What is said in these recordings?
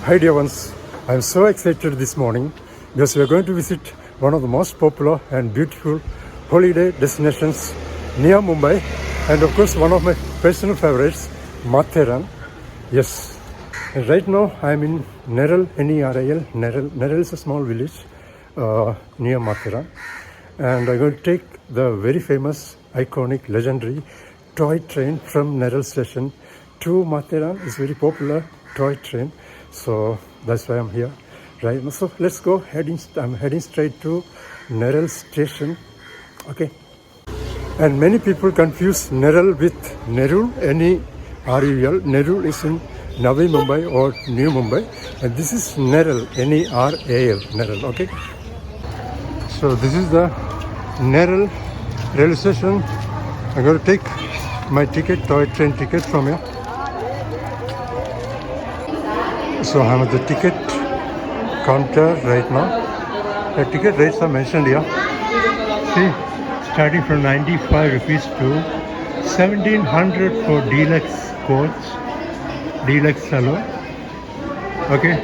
Hi dear ones, I am so excited this morning because we are going to visit one of the most popular and beautiful holiday destinations near Mumbai, and of course one of my personal favorites, Matheran. Yes, and right now I am in Neral, Neral. Neral is a small village near Matheran, and I'm going to take the very famous, iconic, legendary toy train from Neral station to Matheran. It's very popular toy train, so that's why I'm here right now. So let's go. I'm heading straight to Neral station. Okay. And many people confuse Neral with Nerul, N-E-R-U-L. Nerul is in Navi Mumbai or New Mumbai, and this is Neral, N-E-R-A-L, Neral. Okay. So this is the Neral railway station. I'm going to take my ticket, toy train ticket from here. So I'm at the ticket counter right now. The ticket rates are mentioned here. See, starting from 95 rupees to 1700 for deluxe coach, deluxe salon. Okay.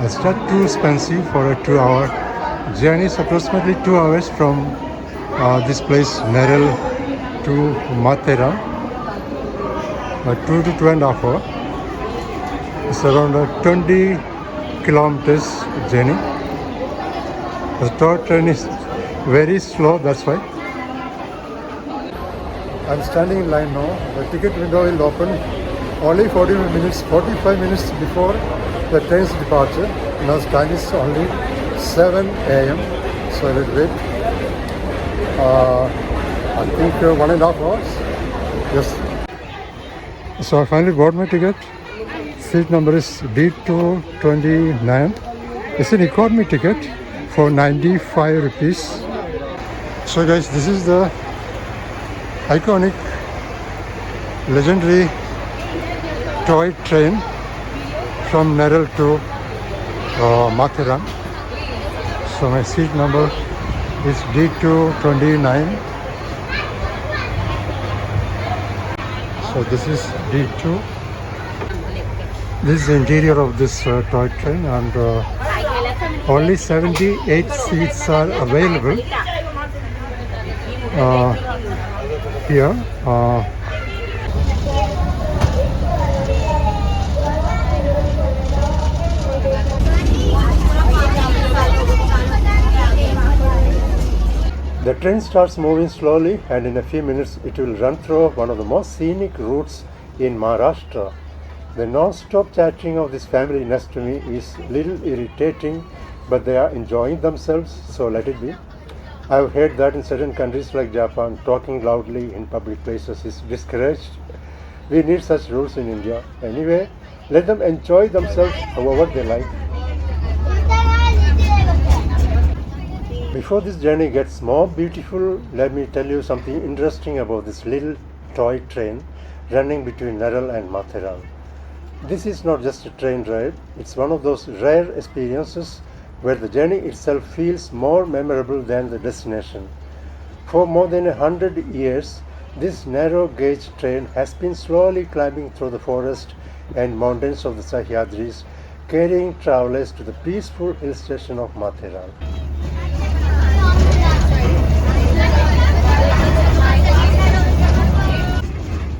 It's not too expensive for a 2-hour journey. It's approximately 2 hours from this place, Neral, to Matheran. 2 to 2.5 hours. It's around a 20 kilometers journey. The toy train is very slow, that's why. I'm standing in line now. The ticket window will open only 45 minutes before the train's departure. Now the time is only 7 a.m. So I will wait. I think 1.5 hours. Yes. So I finally bought my ticket. Seat number is D229. It's an economy ticket for 95 rupees. So guys, this is the iconic, legendary toy train from Neral to Matheran. So my seat number is D229. So this is D2. This is the interior of this toy train, and only 78 seats are available here. The train starts moving slowly, and in a few minutes it will run through one of the most scenic routes in Maharashtra. The non-stop chattering of this family next to me is little irritating, but they are enjoying themselves, so let it be. I have heard that in certain countries like Japan, talking loudly in public places is discouraged. We need such rules in India. Anyway, let them enjoy themselves however they like. Before this journey gets more beautiful, let me tell you something interesting about this little toy train running between Neral and Matheran. This is not just a train ride, it's one of those rare experiences where the journey itself feels more memorable than the destination. For more than 100 years, this narrow gauge train has been slowly climbing through the forest and mountains of the Sahyadris, carrying travelers to the peaceful hill station of Matheran.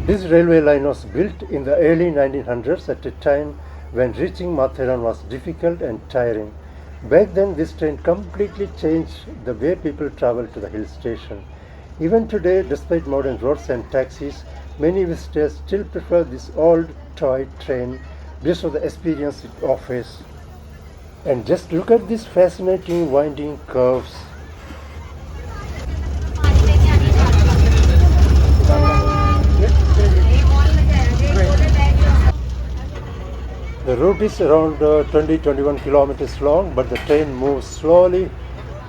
This railway line was built in the early 1900s at a time when reaching Matheran was difficult and tiring. Back then, this train completely changed the way people travel to the hill station. Even today, despite modern roads and taxis, many visitors still prefer this old toy train because of the experience it offers. And just look at these fascinating winding curves. The route is around 20-21 kilometers long, but the train moves slowly,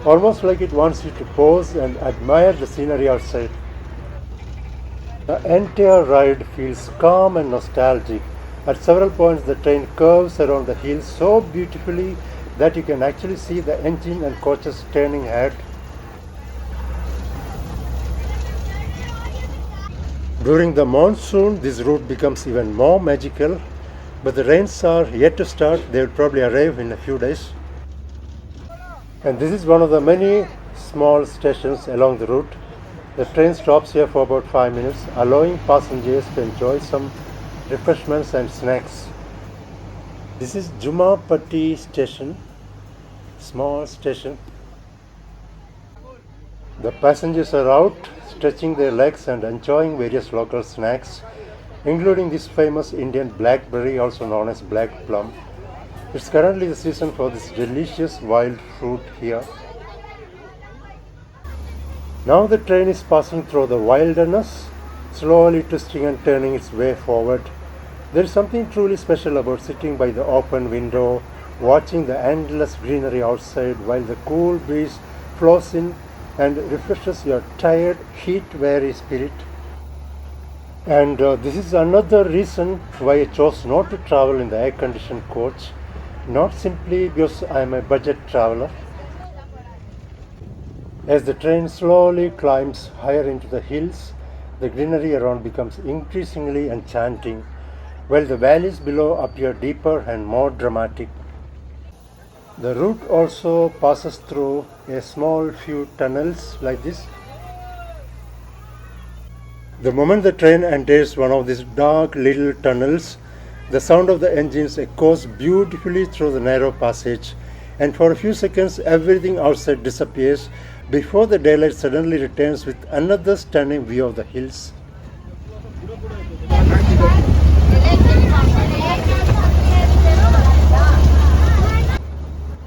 almost like it wants you to pause and admire the scenery outside. The entire ride feels calm and nostalgic. At several points, the train curves around the hill so beautifully that you can actually see the engine and coaches turning ahead. During the monsoon, this route becomes even more magical but the rains are yet to start. They will probably arrive in a few days. And this is one of the many small stations along the route. The train stops here for about 5 minutes, allowing passengers to enjoy some refreshments and snacks. This is Jumapati station, small station. The passengers are out, stretching their legs and enjoying various local snacks, including this famous Indian blackberry, also known as black plum. It's currently the season for this delicious wild fruit here. Now the train is passing through the wilderness, slowly twisting and turning its way forward. There is something truly special about sitting by the open window, watching the endless greenery outside while the cool breeze flows in and refreshes your tired, heat-weary spirit. And this is another reason why I chose not to travel in the air-conditioned coach, not simply because I am a budget traveler. As the train slowly climbs higher into the hills, the greenery around becomes increasingly enchanting, while the valleys below appear deeper and more dramatic. The route also passes through a small few tunnels like this. The moment the train enters one of these dark little tunnels, the sound of the engines echoes beautifully through the narrow passage, and for a few seconds everything outside disappears before the daylight suddenly returns with another stunning view of the hills.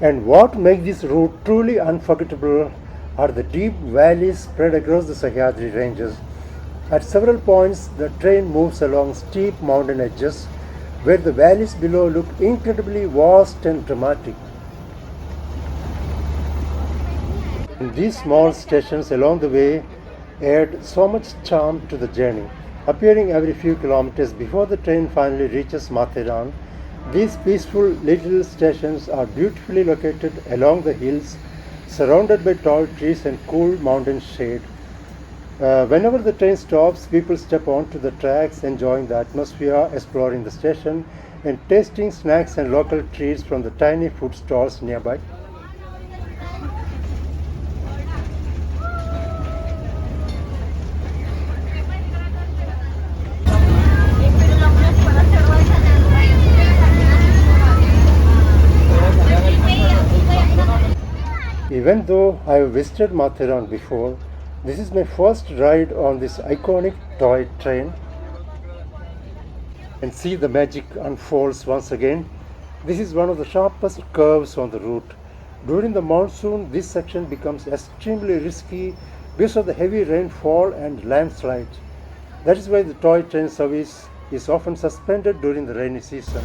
And what makes this route truly unforgettable are the deep valleys spread across the Sahyadri ranges. At several points, the train moves along steep mountain edges where the valleys below look incredibly vast and dramatic. And these small stations along the way add so much charm to the journey. Appearing every few kilometers before the train finally reaches Matheran, these peaceful little stations are beautifully located along the hills, surrounded by tall trees and cool mountain shade. Whenever the train stops, people step onto the tracks, enjoying the atmosphere, exploring the station, and tasting snacks and local treats from the tiny food stalls nearby. Even though I have visited Matheran before, this is my first ride on this iconic toy train. And see, the magic unfolds once again. This is one of the sharpest curves on the route. During the monsoon, this section becomes extremely risky because of the heavy rainfall and landslides. That is why the toy train service is often suspended during the rainy season.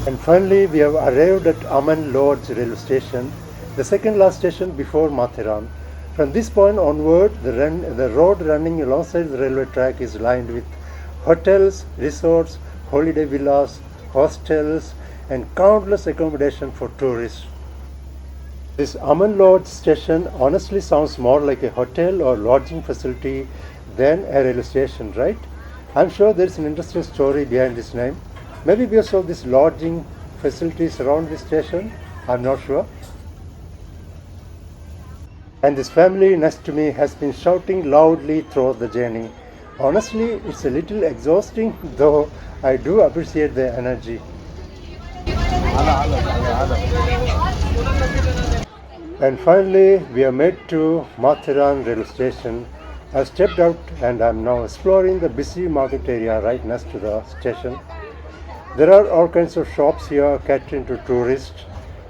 And finally, we have arrived at Aman Lodge railway station, the second last station before Matheran. From this point onward, the road running alongside the railway track is lined with hotels, resorts, holiday villas, hostels, and countless accommodation for tourists. This Aman Lodge station honestly sounds more like a hotel or lodging facility than a railway station, right? I'm sure there's an interesting story behind this name. Maybe because of this lodging facilities around this station, I'm not sure. And this family next to me has been shouting loudly throughout the journey. Honestly, it's a little exhausting, though I do appreciate their energy. And finally, we are made to Matheran railway station. I stepped out and I'm now exploring the busy market area right next to the station. There are all kinds of shops here catering to tourists,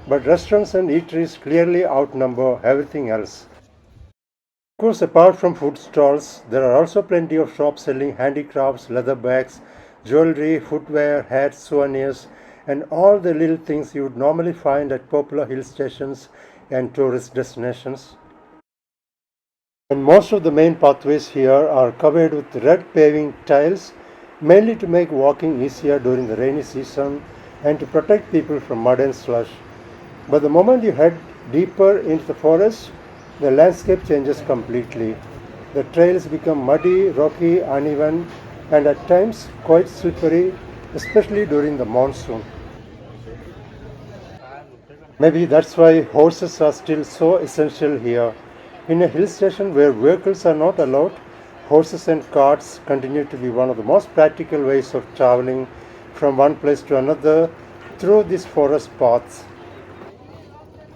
but restaurants and eateries clearly outnumber everything else. Of course, apart from food stalls, there are also plenty of shops selling handicrafts, leather bags, jewelry, footwear, hats, souvenirs, and all the little things you would normally find at popular hill stations and tourist destinations. And most of the main pathways here are covered with red paving tiles, mainly to make walking easier during the rainy season and to protect people from mud and slush. But the moment you head deeper into the forest, the landscape changes completely. The trails become muddy, rocky, uneven, and at times quite slippery, especially during the monsoon. Maybe that's why horses are still so essential here. In a hill station where vehicles are not allowed, horses and carts continue to be one of the most practical ways of traveling from one place to another through these forest paths.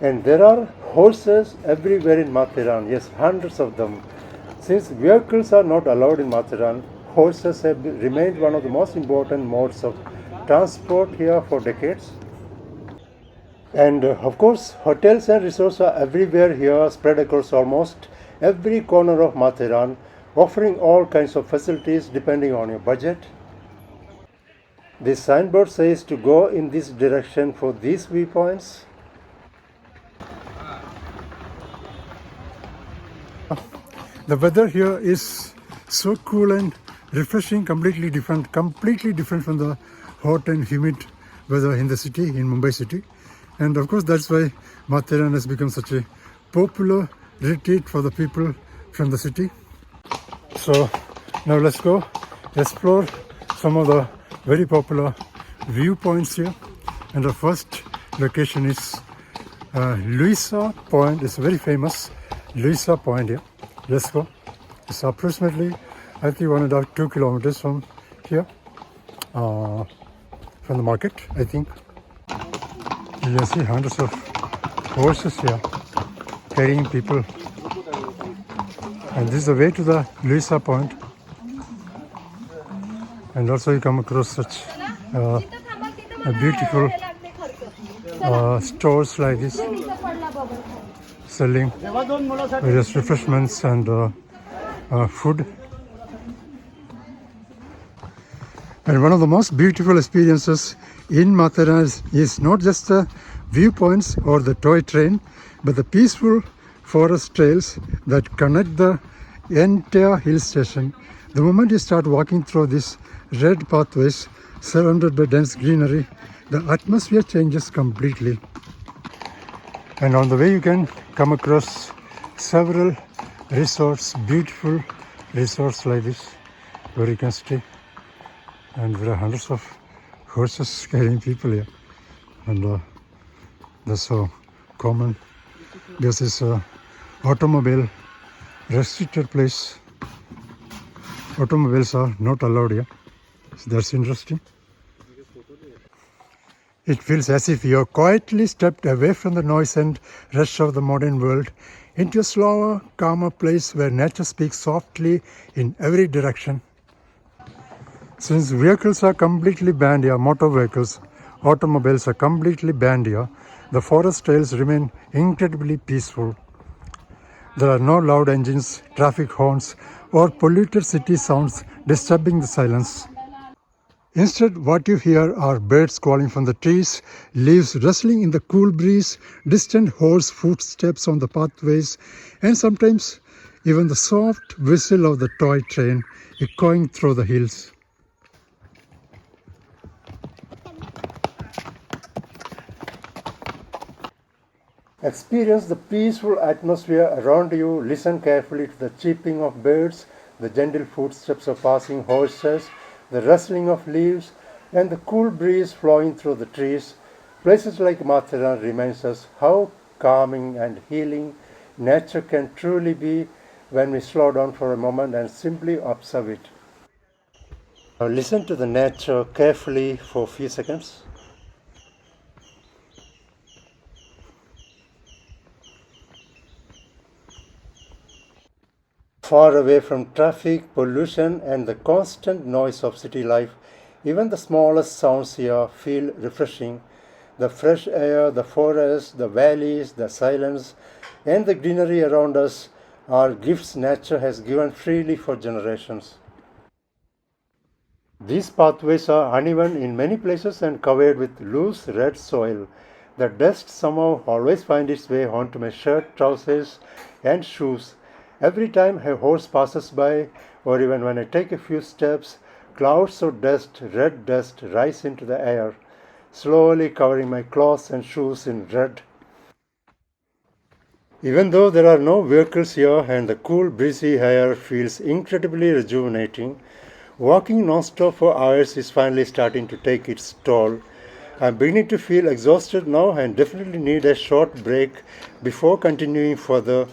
And there are horses everywhere in Matheran, yes, hundreds of them. Since vehicles are not allowed in Matheran, horses have remained one of the most important modes of transport here for decades. And of course, hotels and resorts are everywhere here, spread across almost every corner of Matheran, offering all kinds of facilities depending on your budget. This signboard says to go in this direction for these viewpoints. The weather here is so cool and refreshing, completely different from the hot and humid weather in the city, in Mumbai city. And of course, that's why Matheran has become such a popular retreat for the people from the city. So now let's go explore some of the very popular viewpoints here. And the first location is Luisa Point. It's very famous Luisa Point here. Let's go. It's approximately, I think, 1.5 2 kilometers from here, from the market, I think. You can see hundreds of horses here carrying people. And this is the way to the Luisa Point. And also you come across such beautiful stores like this, selling various refreshments and food. And one of the most beautiful experiences in Matheran is not just the viewpoints or the toy train, but the peaceful forest trails that connect the entire hill station. The moment you start walking through these red pathways surrounded by dense greenery, the atmosphere changes completely. And on the way you can come across several resorts, beautiful resorts like this, where you can stay. And there are hundreds of horses carrying people here. And that's so common. This is an automobile restricted place. Automobiles are not allowed here. So that's interesting. It feels as if you have quietly stepped away from the noise and rush of the modern world into a slower, calmer place where nature speaks softly in every direction. Since vehicles are completely banned here, motor vehicles, automobiles are completely banned here, the forest trails remain incredibly peaceful. There are no loud engines, traffic horns, or polluted city sounds disturbing the silence. Instead, what you hear are birds calling from the trees, leaves rustling in the cool breeze, distant horse footsteps on the pathways, and sometimes even the soft whistle of the toy train echoing through the hills. Experience the peaceful atmosphere around you. Listen carefully to the chirping of birds, the gentle footsteps of passing horses, the rustling of leaves, and the cool breeze flowing through the trees. Places like Matheran reminds us how calming and healing nature can truly be when we slow down for a moment and simply observe it. Now listen to the nature carefully for a few seconds. Far away from traffic, pollution, and the constant noise of city life, even the smallest sounds here feel refreshing. The fresh air, the forest, the valleys, the silence, and the greenery around us are gifts nature has given freely for generations. These pathways are uneven in many places and covered with loose red soil. The dust somehow always finds its way onto my shirt, trousers, and shoes. Every time a horse passes by, or even when I take a few steps, clouds of dust, red dust, rise into the air, slowly covering my clothes and shoes in red. Even though there are no vehicles here and the cool breezy air feels incredibly rejuvenating, walking non-stop for hours is finally starting to take its toll. I'm beginning to feel exhausted now and definitely need a short break before continuing further.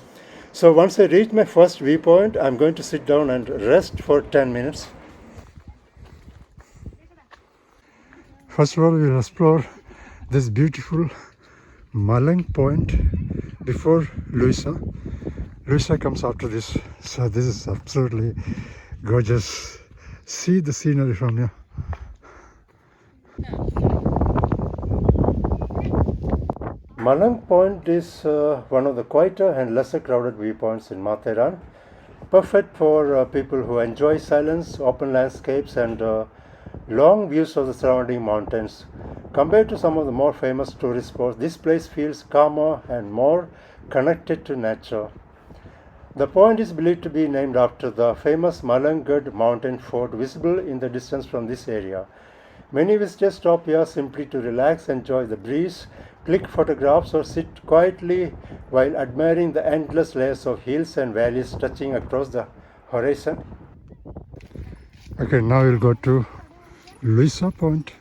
So once I reach my first viewpoint, I'm going to sit down and rest for 10 minutes. First of all, we'll explore this beautiful Malang Point before Luisa. Luisa comes after this, so this is absolutely gorgeous. See the scenery from here. Malang Point is one of the quieter and lesser crowded viewpoints in Matheran, perfect for people who enjoy silence, open landscapes, and long views of the surrounding mountains. Compared to some of the more famous tourist spots, this place feels calmer and more connected to nature. The point is believed to be named after the famous Malangad mountain fort visible in the distance from this area. Many visitors stop here simply to relax, enjoy the breeze, click photographs, or sit quietly while admiring the endless layers of hills and valleys stretching across the horizon. Okay, now we'll go to Luisa Point.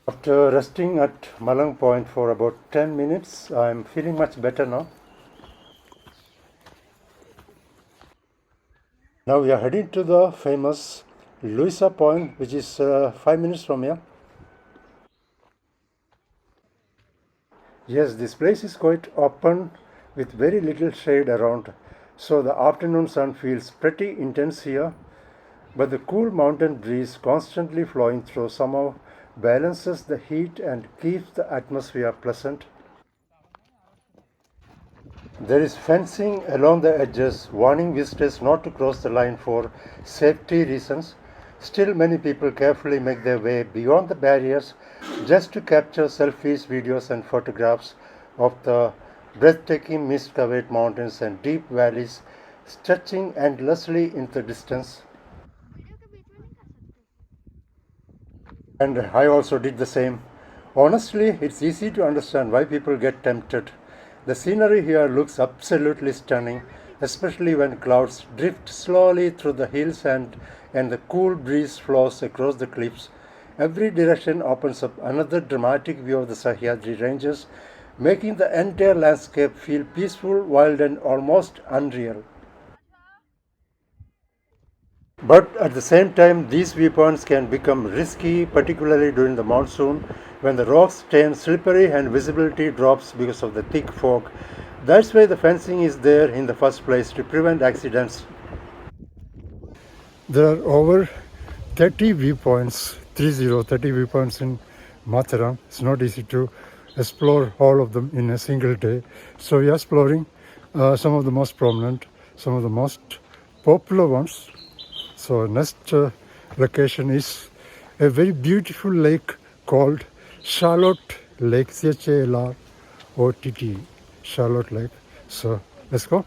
After resting at Malang Point for about 10 minutes, I'm feeling much better now. Now we are heading to the famous Luisa Point, which is 5 minutes from here. Yes, this place is quite open with very little shade around, so the afternoon sun feels pretty intense here. But the cool mountain breeze constantly flowing through somehow balances the heat and keeps the atmosphere pleasant. There is fencing along the edges, warning visitors not to cross the line for safety reasons. Still, many people carefully make their way beyond the barriers just to capture selfies, videos, and photographs of the breathtaking mist-covered mountains and deep valleys stretching endlessly into the distance. And I also did the same. Honestly, it's easy to understand why people get tempted. The scenery here looks absolutely stunning, especially when clouds drift slowly through the hills and the cool breeze flows across the cliffs. Every direction opens up another dramatic view of the Sahyadri ranges, making the entire landscape feel peaceful, wild, and almost unreal. But at the same time, these viewpoints can become risky, particularly during the monsoon, when the rocks turn slippery and visibility drops because of the thick fog. That's why the fencing is there in the first place, to prevent accidents. There are over 30 viewpoints, 30 viewpoints in Matheran. It's not easy to explore all of them in a single day. So we are exploring some of the most prominent, some of the most popular ones. So next location is a very beautiful lake called Charlotte Lake, Chalott, Charlotte Lake. So let's go.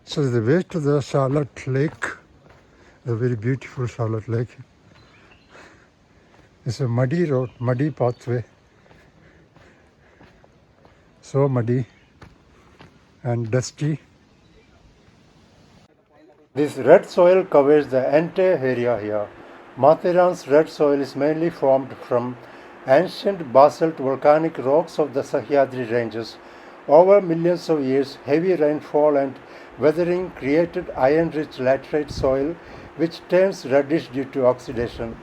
So the way to the Charlotte Lake, the very beautiful Charlotte Lake. It's a muddy road, muddy pathway. So muddy and dusty. This red soil covers the entire area here. Matheran's red soil is mainly formed from ancient basalt volcanic rocks of the Sahyadri ranges. Over millions of years, heavy rainfall and weathering created iron-rich laterite soil which turns reddish due to oxidation.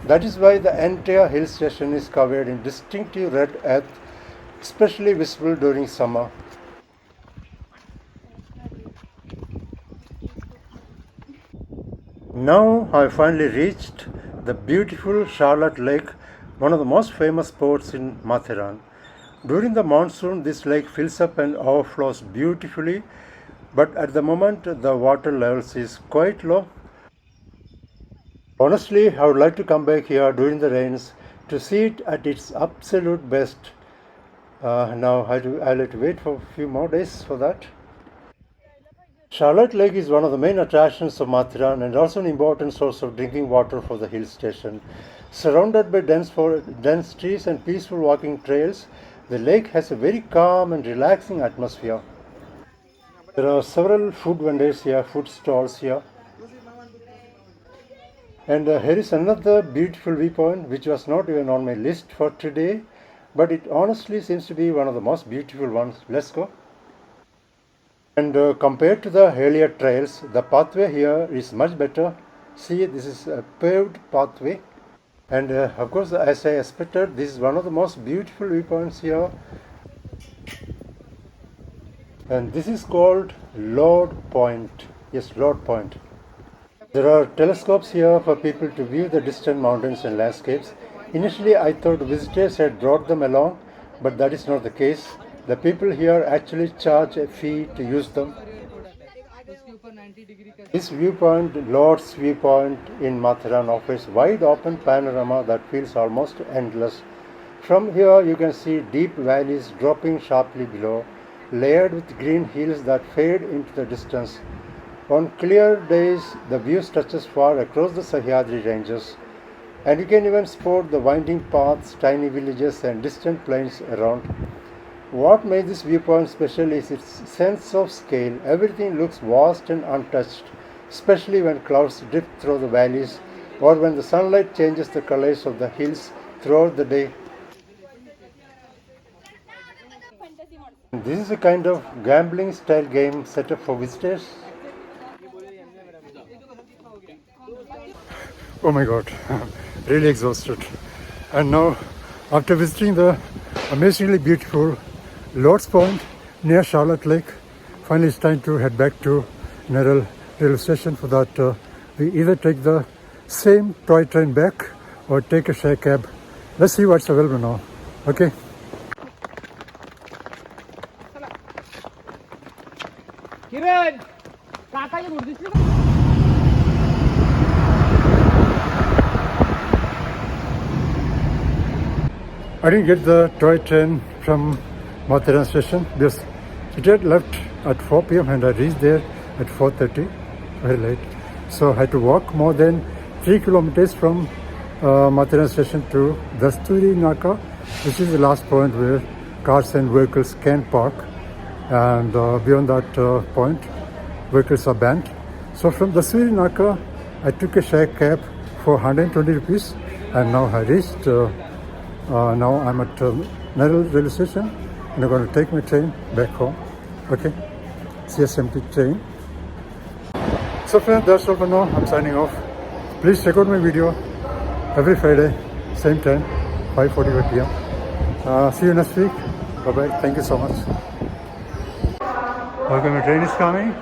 That is why the entire hill station is covered in distinctive red earth, especially visible during summer. Now I finally reached the beautiful Charlotte Lake, one of the most famous spots in Matheran. During the monsoon, this lake fills up and overflows beautifully, but at the moment the water levels is quite low. Honestly, I would like to come back here during the rains to see it at its absolute best. Now I'll have to wait for a few more days for that. Charlotte Lake is one of the main attractions of Matheran and also an important source of drinking water for the hill station. Surrounded by dense trees and peaceful walking trails, The lake has a very calm and relaxing atmosphere. There are several food vendors here, food stalls here. And here is another beautiful viewpoint which was not even on my list for today, but it honestly seems to be one of the most beautiful ones. Let's go. And compared to the earlier trails, the pathway here is much better. See, this is a paved pathway. And of course, as I expected, this is one of the most beautiful viewpoints here. And this is called Lord Point. Yes, Lord Point. There are telescopes here for people to view the distant mountains and landscapes. Initially, I thought visitors had brought them along, but that is not the case. The people here actually charge a fee to use them. This viewpoint, Lord's Viewpoint in Matheran, offers wide open panorama that feels almost endless. From here you can see deep valleys dropping sharply below, layered with green hills that fade into the distance. On clear days, the view stretches far across the Sahyadri ranges, and you can even spot the winding paths, tiny villages and distant plains around. What makes this viewpoint special is its sense of scale. Everything looks vast and untouched, especially when clouds drift through the valleys or when the sunlight changes the colors of the hills throughout the day. This is a kind of gambling style game set up for visitors. Oh my god, really exhausted. And now, after visiting the amazingly beautiful Lord's Point near Charlotte Lake, finally it's time to head back to Neral railway station. For that, we either take the same toy train back or take a share cab. Let's see what's available now. Okay. किरण काकाची मूर्ती दिसली का? I didn't get the toy train from Matheran station because it had left at 4 p.m. and I reached there at 4:30, very late. So I had to walk more than 3 kilometers from Matheran station to Dasturi Naka, which is the last point where cars and vehicles can park. And beyond that point, vehicles are banned. So from Dasturi Naka, I took a share cab for 120 rupees, and now I reached. Now I'm at Neral railway station, and I'm going to take my train back home. Okay, CSMT train. So friends, that's all for now. I'm signing off. Please check out my video every Friday, same time, 5:45 p.m. See you next week. Bye bye. Thank you so much. Okay, my train is coming.